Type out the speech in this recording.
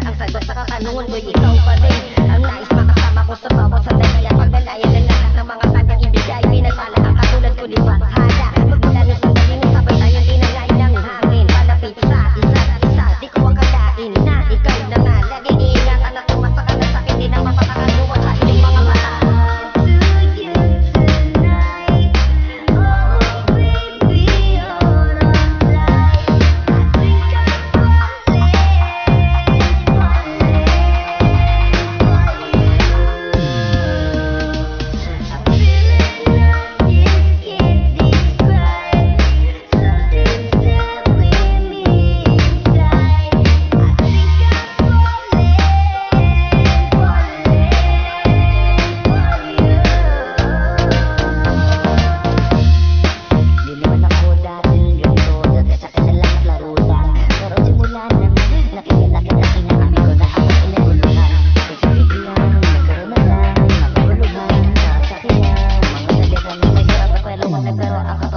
Ang sagot sa katanungan ko'y ikaw pa din. Ang nais makasama ko sa bawat sandali. Ang pagdalaya ng lahat ng mga kanyang ibigay. Pinagpala ang katulad ko di bahala. Magmula ng sandaling sabay tayong tinangay ng hangin. Palapit sa isa't isa, di ko akalain na ikaw na nga. Laging iingatan at tumasakan na sakit. Di na mapapakaluwa sa iyong mga mata. Pero